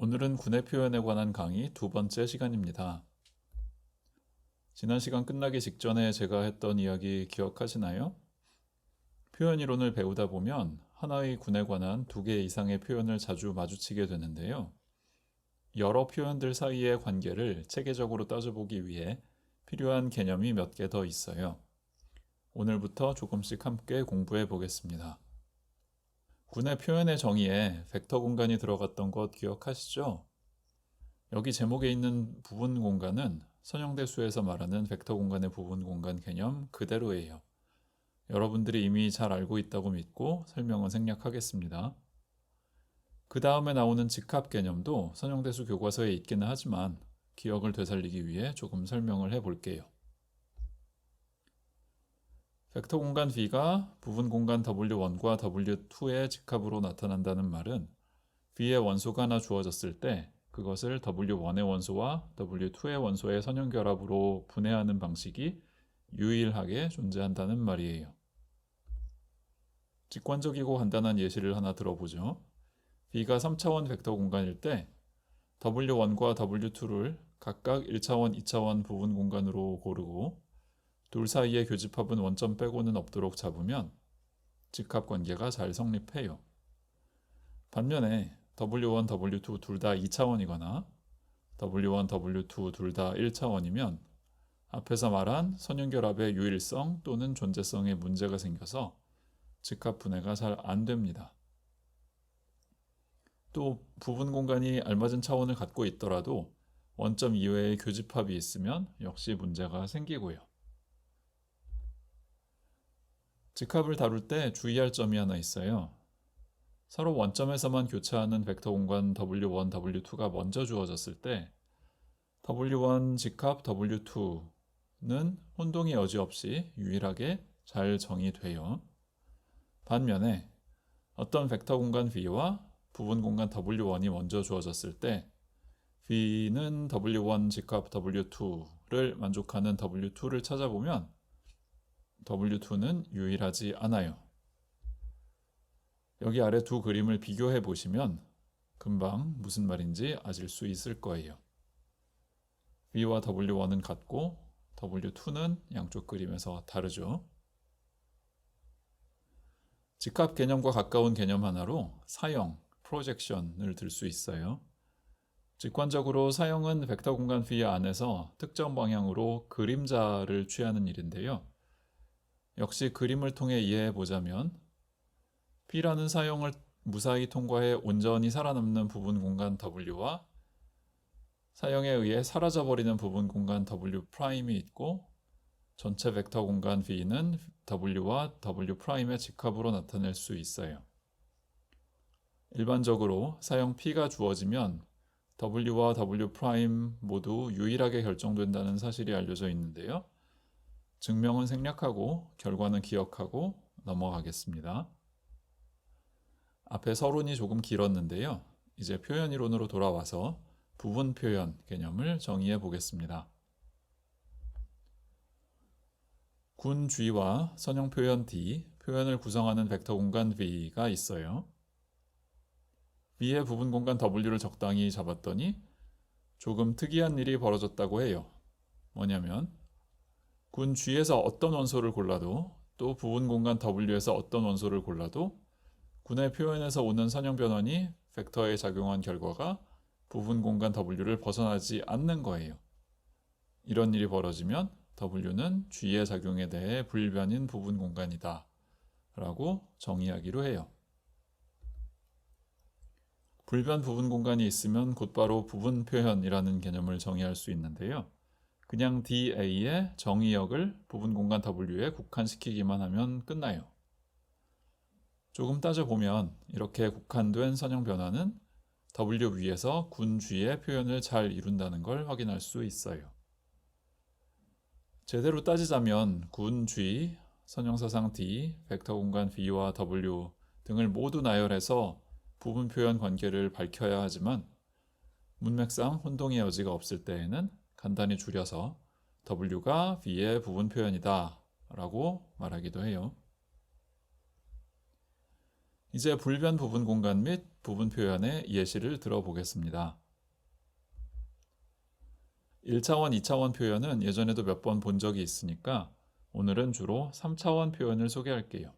오늘은 군의 표현에 관한 강의 두 번째 시간입니다. 지난 시간 끝나기 직전에 제가 했던 이야기 기억하시나요? 표현 이론을 배우다 보면 하나의 군에 관한 두 개 이상의 표현을 자주 마주치게 되는데요. 여러 표현들 사이의 관계를 체계적으로 따져보기 위해 필요한 개념이 몇 개 더 있어요. 오늘부터 조금씩 함께 공부해 보겠습니다. 군의 표현의 정의에 벡터 공간이 들어갔던 것 기억하시죠? 여기 제목에 있는 부분 공간은 선형대수에서 말하는 벡터 공간의 부분 공간 개념 그대로예요. 여러분들이 이미 잘 알고 있다고 믿고 설명은 생략하겠습니다. 그 다음에 나오는 직합 개념도 선형대수 교과서에 있기는 하지만 기억을 되살리기 위해 조금 설명을 해볼게요. 벡터 공간 V가 부분 공간 W1과 W2의 직합으로 나타난다는 말은 V의 원소가 하나 주어졌을 때 그것을 W1의 원소와 W2의 원소의 선형결합으로 분해하는 방식이 유일하게 존재한다는 말이에요. 직관적이고 간단한 예시를 하나 들어보죠. V가 3차원 벡터 공간일 때 W1과 W2를 각각 1차원, 2차원 부분 공간으로 고르고 둘 사이의 교집합은 원점 빼고는 없도록 잡으면 직합 관계가 잘 성립해요. 반면에 W1, W2 둘 다 2차원이거나 W1, W2 둘 다 1차원이면 앞에서 말한 선형결합의 유일성 또는 존재성에 문제가 생겨서 직합 분해가 잘 안 됩니다. 또 부분 공간이 알맞은 차원을 갖고 있더라도 원점 이외의 교집합이 있으면 역시 문제가 생기고요. 직합을 다룰 때 주의할 점이 하나 있어요. 서로 원점에서만 교차하는 벡터 공간 W1, W2가 먼저 주어졌을 때 W1 직합 W2는 혼동의 여지 없이 유일하게 잘 정의돼요. 반면에 어떤 벡터 공간 V와 부분 공간 W1이 먼저 주어졌을 때 V는 W1 직합 W2를 만족하는 W2를 찾아보면 W2는 유일하지 않아요. 여기 아래 두 그림을 비교해 보시면 금방 무슨 말인지 아실 수 있을 거예요. V와 W1은 같고 W2는 양쪽 그림에서 다르죠. 직합 개념과 가까운 개념 하나로 사형, 프로젝션을 들 수 있어요. 직관적으로 사형은 벡터 공간 V 안에서 특정 방향으로 그림자를 취하는 일인데요. 역시 그림을 통해 이해해 보자면 P라는 사형을 무사히 통과해 온전히 살아남는 부분 공간 W와 사형에 의해 사라져버리는 부분 공간 W'이 있고 전체 벡터 공간 V는 W와 W'의 직합으로 나타낼 수 있어요. 일반적으로 사형 P가 주어지면 W와 W' 모두 유일하게 결정된다는 사실이 알려져 있는데요. 증명은 생략하고 결과는 기억하고 넘어가겠습니다. 앞에 서론이 조금 길었는데요. 이제 표현 이론으로 돌아와서 부분 표현 개념을 정의해 보겠습니다. 군 G와 선형 표현 D, 표현을 구성하는 벡터 공간 V가 있어요. V의 부분 공간 W를 적당히 잡았더니 조금 특이한 일이 벌어졌다고 해요. 뭐냐면 군 G에서 어떤 원소를 골라도 또 부분 공간 W에서 어떤 원소를 골라도 군의 표현에서 오는 선형 변환이 벡터에 작용한 결과가 부분 공간 W를 벗어나지 않는 거예요. 이런 일이 벌어지면 W는 G의 작용에 대해 불변인 부분 공간이다 라고 정의하기로 해요. 불변 부분 공간이 있으면 곧바로 부분 표현이라는 개념을 정의할 수 있는데요. 그냥 DA의 정의역을 부분 공간 W에 국한시키기만 하면 끝나요. 조금 따져보면 이렇게 국한된 선형 변화는 W 위에서 군 G의 표현을 잘 이룬다는 걸 확인할 수 있어요. 제대로 따지자면 군 G, 선형사상 D, 벡터 공간 V와 W 등을 모두 나열해서 부분 표현 관계를 밝혀야 하지만 문맥상 혼동의 여지가 없을 때에는 간단히 줄여서 W가 V의 부분 표현이다 라고 말하기도 해요. 이제 불변 부분 공간 및 부분 표현의 예시를 들어보겠습니다. 1차원, 2차원 표현은 예전에도 몇 번 본 적이 있으니까 오늘은 주로 3차원 표현을 소개할게요.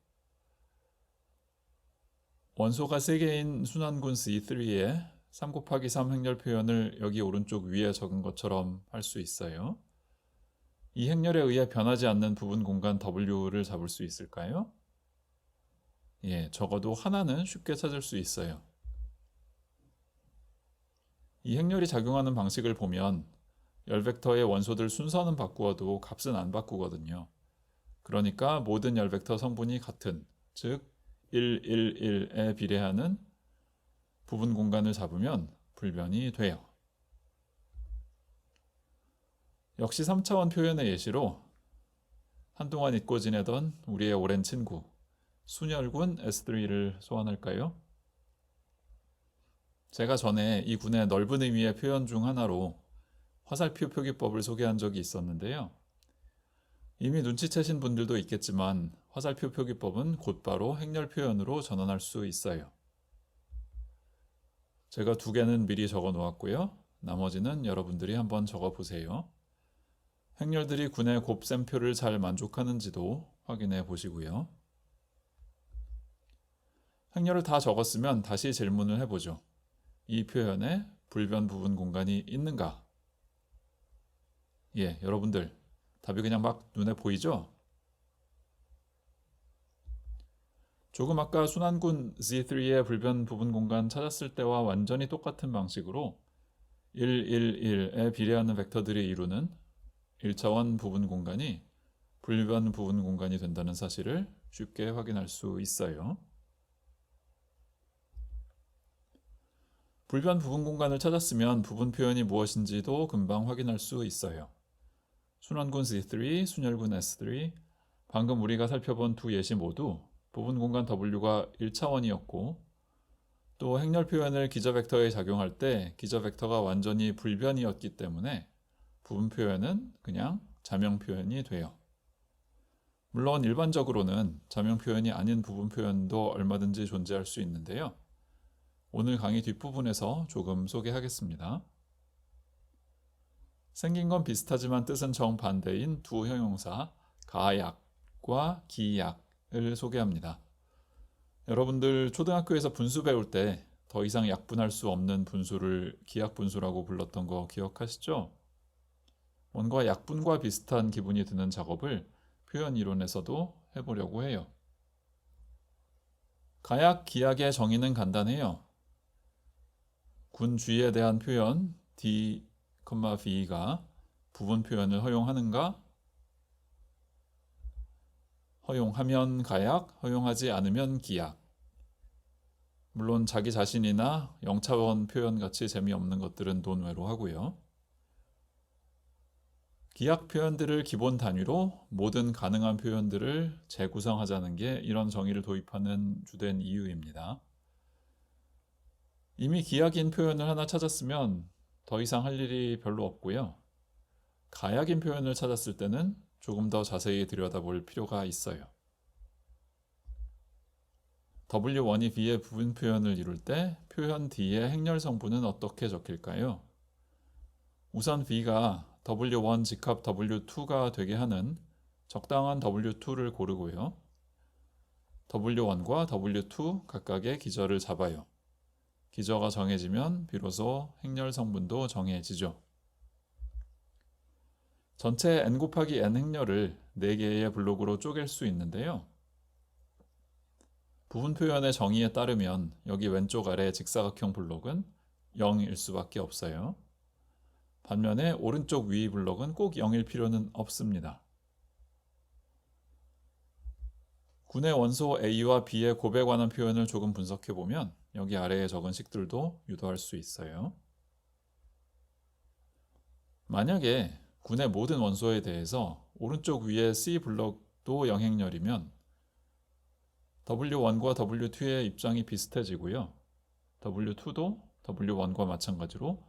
원소가 3개인 순환군 C3에 3 곱하기 3 행렬 표현을 여기 오른쪽 위에 적은 것처럼 할 수 있어요. 이 행렬에 의해 변하지 않는 부분 공간 W를 잡을 수 있을까요? 예, 적어도 하나는 쉽게 찾을 수 있어요. 이 행렬이 작용하는 방식을 보면 열벡터의 원소들 순서는 바꾸어도 값은 안 바꾸거든요. 그러니까 모든 열벡터 성분이 같은, 즉 1, 1, 1에 비례하는 부분 공간을 잡으면 불변이 돼요. 역시 3차원 표현의 예시로 한동안 잊고 지내던 우리의 오랜 친구 순혈군 S3를 소환할까요? 제가 전에 이 군의 넓은 의미의 표현 중 하나로 화살표 표기법을 소개한 적이 있었는데요. 이미 눈치채신 분들도 있겠지만 화살표 표기법은 곧바로 행렬 표현으로 전환할 수 있어요. 제가 2개는 미리 적어 놓았고요. 나머지는 여러분들이 한번 적어 보세요. 행렬들이 군의 곱셈표를 잘 만족하는지도 확인해 보시고요. 행렬을 다 적었으면 다시 질문을 해보죠. 이 표현에 불변 부분 공간이 있는가? 예, 여러분들 답이 그냥 막 눈에 보이죠? 조금 아까 순환군 Z3의 불변 부분 공간 찾았을 때와 완전히 똑같은 방식으로 1, 1, 1에 비례하는 벡터들이 이루는 1차원 부분 공간이 불변 부분 공간이 된다는 사실을 쉽게 확인할 수 있어요. 불변 부분 공간을 찾았으면 부분 표현이 무엇인지도 금방 확인할 수 있어요. 순환군 Z3, 순혈군 S3, 방금 우리가 살펴본 2 예시 모두 부분 공간 W가 1차원이었고 또 행렬 표현을 기저 벡터에 작용할 때 기저 벡터가 완전히 불변이었기 때문에 부분 표현은 그냥 자명 표현이 돼요. 물론 일반적으로는 자명 표현이 아닌 부분 표현도 얼마든지 존재할 수 있는데요. 오늘 강의 뒷부분에서 조금 소개하겠습니다. 생긴 건 비슷하지만 뜻은 정반대인 2 형용사 가약과 기약을 소개합니다. 여러분들 초등학교에서 분수 배울 때 더 이상 약분할 수 없는 분수를 기약분수라고 불렀던 거 기억하시죠? 뭔가 약분과 비슷한 기분이 드는 작업을 표현 이론에서도 해보려고 해요. 가약, 기약의 정의는 간단해요. 군 G에 대한 표현 D, V가 부분 표현을 허용하는가? 허용하면 가약, 허용하지 않으면 기약. 물론 자기 자신이나 0차원 표현 같이 재미없는 것들은 논외로 하고요. 기약 표현들을 기본 단위로 모든 가능한 표현들을 재구성하자는 게 이런 정의를 도입하는 주된 이유입니다. 이미 기약인 표현을 하나 찾았으면 더 이상 할 일이 별로 없고요. 가약인 표현을 찾았을 때는 조금 더 자세히 들여다볼 필요가 있어요. W1이 B의 부분 표현을 이룰 때 표현 D의 행렬 성분은 어떻게 적힐까요? 우선 B가 W1 직합 W2가 되게 하는 적당한 W2를 고르고요. W1과 W2 각각의 기저를 잡아요. 기저가 정해지면 비로소 행렬 성분도 정해지죠. 전체 n 곱하기 n 행렬을 4개의 블록으로 쪼갤 수 있는데요. 부분 표현의 정의에 따르면 여기 왼쪽 아래 직사각형 블록은 0일 수밖에 없어요. 반면에 오른쪽 위 블록은 꼭 0일 필요는 없습니다. 군의 원소 A와 B의 곱에 관한 표현을 조금 분석해보면 여기 아래에 적은 식들도 유도할 수 있어요. 만약에 군의 모든 원소에 대해서 오른쪽 위에 C 블록도 영행렬이면 W1과 W2의 입장이 비슷해지고요. W2도 W1과 마찬가지로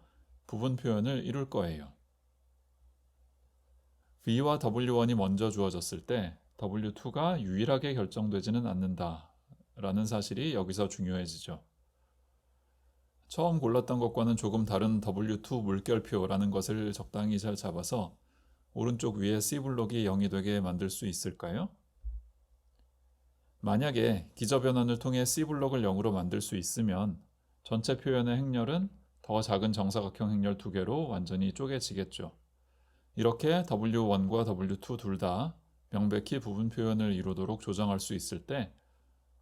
부분 표현을 이룰 거예요. V와 W1이 먼저 주어졌을 때 W2가 유일하게 결정되지는 않는다 라는 사실이 여기서 중요해지죠. 처음 골랐던 것과는 조금 다른 W2 물결표라는 것을 적당히 잘 잡아서 오른쪽 위에 C블록이 0이 되게 만들 수 있을까요? 만약에 기저변환을 통해 C블록을 0으로 만들 수 있으면 전체 표현의 행렬은 더 작은 정사각형 행렬 두 개로 완전히 쪼개지겠죠. 이렇게 W1과 W2 둘 다 명백히 부분 표현을 이루도록 조정할 수 있을 때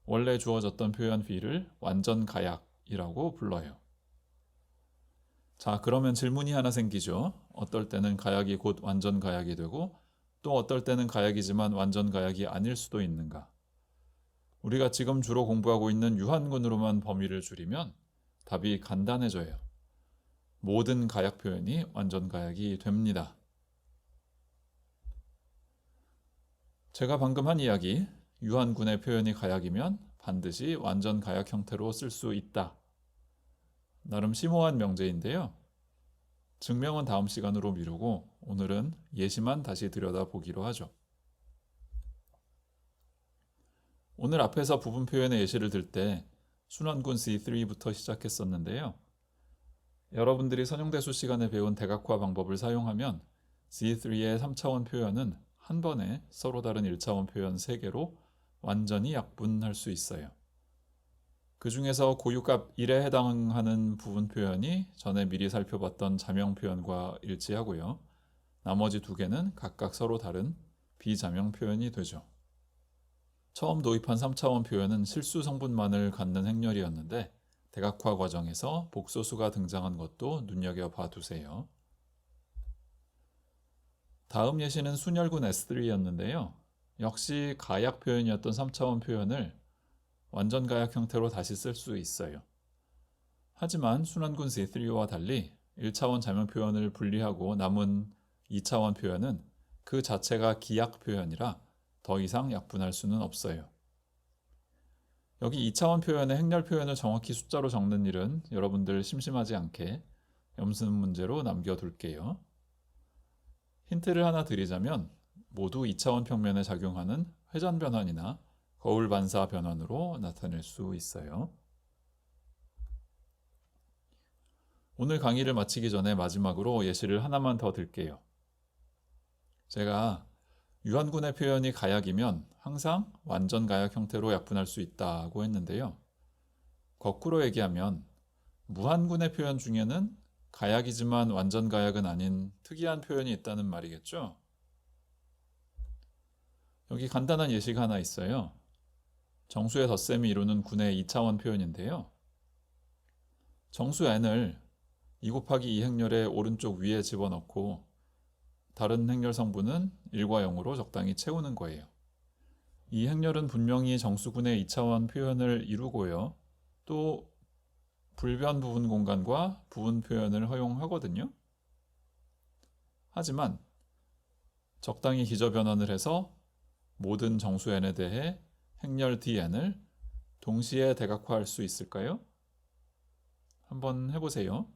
원래 주어졌던 표현 B를 완전 가약이라고 불러요. 자, 그러면 질문이 하나 생기죠. 어떨 때는 가약이 곧 완전 가약이 되고 또 어떨 때는 가약이지만 완전 가약이 아닐 수도 있는가? 우리가 지금 주로 공부하고 있는 유한군으로만 범위를 줄이면 답이 간단해져요. 모든 가약 표현이 완전 가약이 됩니다. 제가 방금 한 이야기, 유한군의 표현이 가약이면 반드시 완전 가약 형태로 쓸 수 있다. 나름 심오한 명제인데요. 증명은 다음 시간으로 미루고 오늘은 예시만 다시 들여다보기로 하죠. 오늘 앞에서 부분 표현의 예시를 들 때 순환군 C3부터 시작했었는데요. 여러분들이 선형대수 시간에 배운 대각화 방법을 사용하면 C3의 3차원 표현은 한 번에 서로 다른 1차원 표현 3개로 완전히 약분할 수 있어요. 그 중에서 고유값 1에 해당하는 부분 표현이 전에 미리 살펴봤던 자명 표현과 일치하고요. 나머지 두 개는 각각 서로 다른 비자명 표현이 되죠. 처음 도입한 3차원 표현은 실수 성분만을 갖는 행렬이었는데 대각화 과정에서 복소수가 등장한 것도 눈여겨봐 두세요. 다음 예시는 순혈군 S3였는데요. 역시 가약 표현이었던 3차원 표현을 완전 가약 형태로 다시 쓸 수 있어요. 하지만 순환군 C3와 달리 1차원 자명 표현을 분리하고 남은 2차원 표현은 그 자체가 기약 표현이라 더 이상 약분할 수는 없어요. 여기 2차원 표현의 행렬 표현을 정확히 숫자로 적는 일은 여러분들 심심하지 않게 염습 문제로 남겨둘게요. 힌트를 하나 드리자면 모두 2차원 평면에 작용하는 회전 변환이나 거울 반사 변환으로 나타낼 수 있어요. 오늘 강의를 마치기 전에 마지막으로 예시를 하나만 더 들게요. 제가 유한군의 표현이 가약이면 항상 완전 가약 형태로 약분할 수 있다고 했는데요. 거꾸로 얘기하면 무한군의 표현 중에는 가약이지만 완전 가약은 아닌 특이한 표현이 있다는 말이겠죠. 여기 간단한 예시가 하나 있어요. 정수의 덧셈이 이루는 군의 2차원 표현인데요. 정수 n을 2 곱하기 2 행렬의 오른쪽 위에 집어넣고 다른 행렬 성분은 1과 0으로 적당히 채우는 거예요. 이 행렬은 분명히 정수군의 2차원 표현을 이루고요. 또 불변 부분 공간과 부분 표현을 허용하거든요. 하지만 적당히 기저 변환을 해서 모든 정수 n에 대해 행렬 dn을 동시에 대각화할 수 있을까요? 한번 해보세요.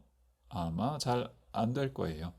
아마 잘 안 될 거예요.